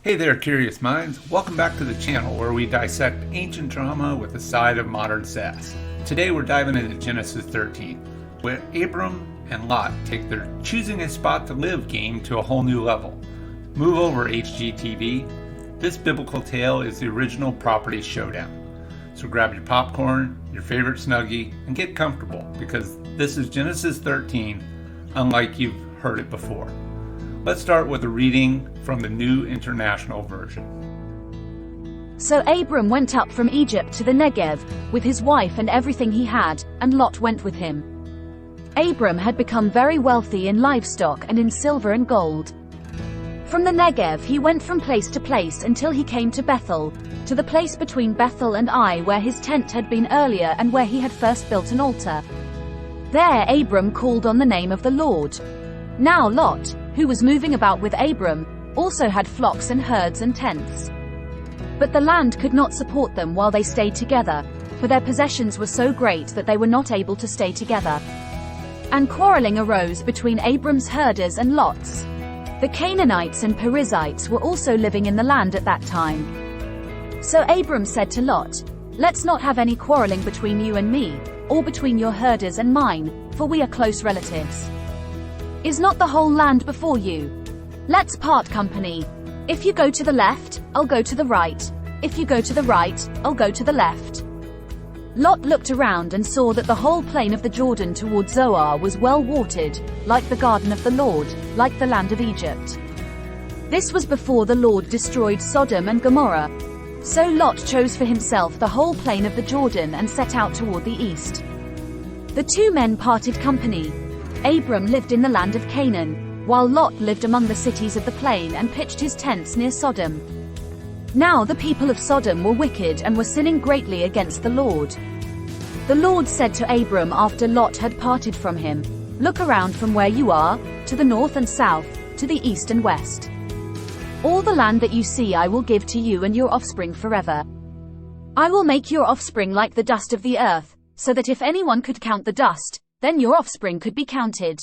Hey there, curious minds. Welcome back to the channel where we dissect ancient drama with a side of modern sass. Today we're diving into Genesis 13, where Abram and Lot take their choosing a spot to live game to a whole new level. Move over, HGTV. This biblical tale is the original property showdown. So grab your popcorn, your favorite Snuggie, and get comfortable because this is Genesis 13, unlike you've heard it before. Let's start with a reading from the New International Version. So Abram went up from Egypt to the Negev, with his wife and everything he had, and Lot went with him. Abram had become very wealthy in livestock and in silver and gold. From the Negev he went from place to place until he came to Bethel, to the place between Bethel and Ai where his tent had been earlier and where he had first built an altar. There Abram called on the name of the Lord. Now Lot, who was moving about with Abram, also had flocks and herds and tents. But the land could not support them while they stayed together, for their possessions were so great that they were not able to stay together. And quarreling arose between Abram's herders and Lot's. The Canaanites and Perizzites were also living in the land at that time. So Abram said to Lot, "Let's not have any quarreling between you and me, or between your herders and mine, for we are close relatives. Is not the whole land before you? Let's part company. If you go to the left, I'll go to the right. If you go to the right, I'll go to the left." Lot looked around and saw that the whole plain of the Jordan toward Zoar was well watered, like the garden of the Lord, like the land of Egypt. This was before the Lord destroyed Sodom and Gomorrah. So Lot chose for himself the whole plain of the Jordan and set out toward the east. The two men parted company. Abram lived in the land of Canaan, while Lot lived among the cities of the plain and pitched his tents near Sodom. Now the people of Sodom were wicked and were sinning greatly against the Lord. The Lord said to Abram after Lot had parted from him, "Look around from where you are, to the north and south, to the east and west. All the land that you see I will give to you and your offspring forever. I will make your offspring like the dust of the earth, so that if anyone could count the dust, then your offspring could be counted.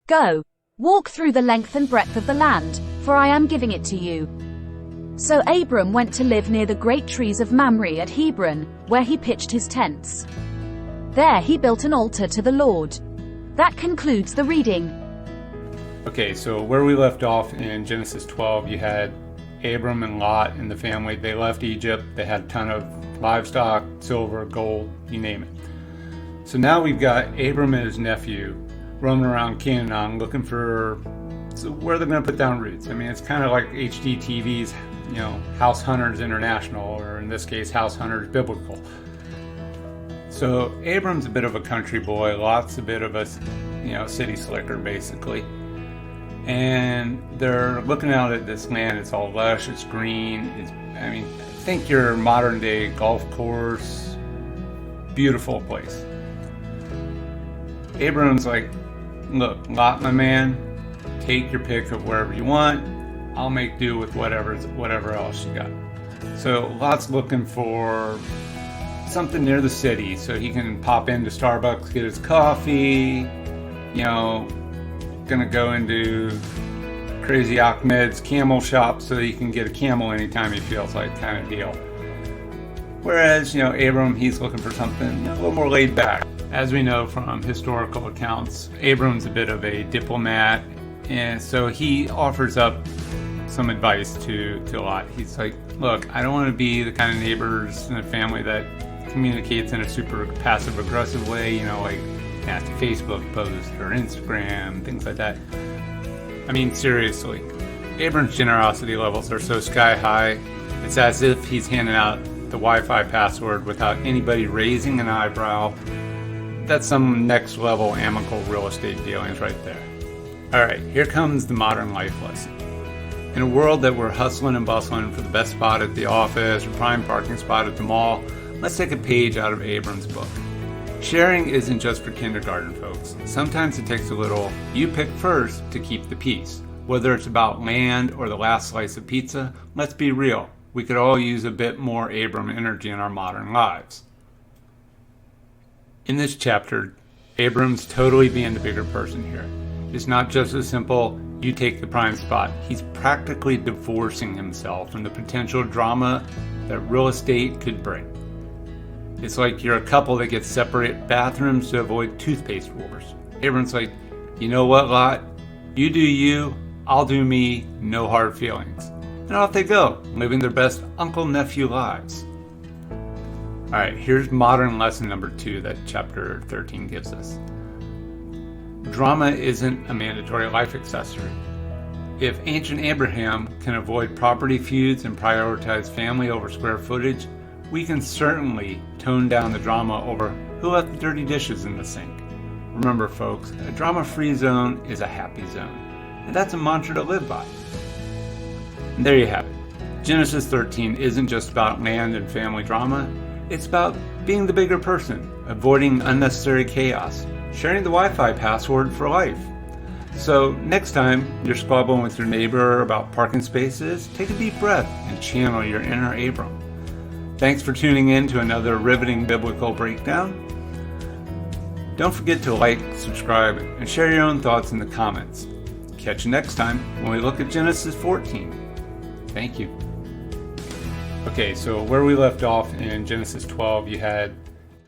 Go, walk through the length and breadth of the land, for I am giving it to you." So Abram went to live near the great trees of Mamre at Hebron, where he pitched his tents. There he built an altar to the Lord. That concludes the reading. Okay, so where we left off in Genesis 12, you had Abram and Lot and the family. They left Egypt. They had a ton of livestock, silver, gold, you name it. So now we've got Abram and his nephew roaming around Canaan looking for where they're going to put down roots. I mean, it's kind of like HGTV's, House Hunters International, or in this case, House Hunters Biblical. So Abram's a bit of a country boy, Lot's a bit of a, city slicker, basically. And they're looking out at this land. It's all lush, it's green. Think your modern day golf course, beautiful place. Abram's like, "Look, Lot, my man, take your pick of wherever you want. I'll make do with whatever else you got." So Lot's looking for something near the city so he can pop into Starbucks, get his coffee, gonna go into Crazy Ahmed's camel shop so he can get a camel anytime he feels like, kind of deal. Whereas, Abram, he's looking for something a little more laid back. As we know from historical accounts, Abram's a bit of a diplomat, and so he offers up some advice to Lot. He's like, "Look, I don't want to be the kind of neighbors in a family that communicates in a super passive-aggressive way, like nasty Facebook posts or Instagram, things like that." I mean, seriously, Abram's generosity levels are so sky high, it's as if he's handing out the Wi-Fi password without anybody raising an eyebrow. That's some next level amicable real estate dealings right there. Alright, here comes the modern life lesson. In a world that we're hustling and bustling for the best spot at the office or prime parking spot at the mall, let's take a page out of Abram's book. Sharing isn't just for kindergarten folks. Sometimes it takes a little "you pick first" to keep the peace. Whether it's about land or the last slice of pizza, let's be real. We could all use a bit more Abram energy in our modern lives. In this chapter, Abram's totally being the bigger person here. It's not just a simple, you take the prime spot. He's practically divorcing himself from the potential drama that real estate could bring. It's like you're a couple that gets separate bathrooms to avoid toothpaste wars. Abram's like, you know what, Lot? You do you, I'll do me, no hard feelings. And off they go, living their best uncle-nephew lives. Alright, here's modern lesson number 2 that chapter 13 gives us. Drama isn't a mandatory life accessory. If ancient Abraham can avoid property feuds and prioritize family over square footage, we can certainly tone down the drama over who left the dirty dishes in the sink. Remember folks, a drama-free zone is a happy zone, and that's a mantra to live by. And there you have it. Genesis 13 isn't just about land and family drama, it's about being the bigger person, avoiding unnecessary chaos, sharing the Wi-Fi password for life. So next time you're squabbling with your neighbor about parking spaces, take a deep breath and channel your inner Abram. Thanks for tuning in to another riveting biblical breakdown. Don't forget to like, subscribe, and share your own thoughts in the comments. Catch you next time when we look at Genesis 14. Thank you. Okay, so where we left off in Genesis 12, you had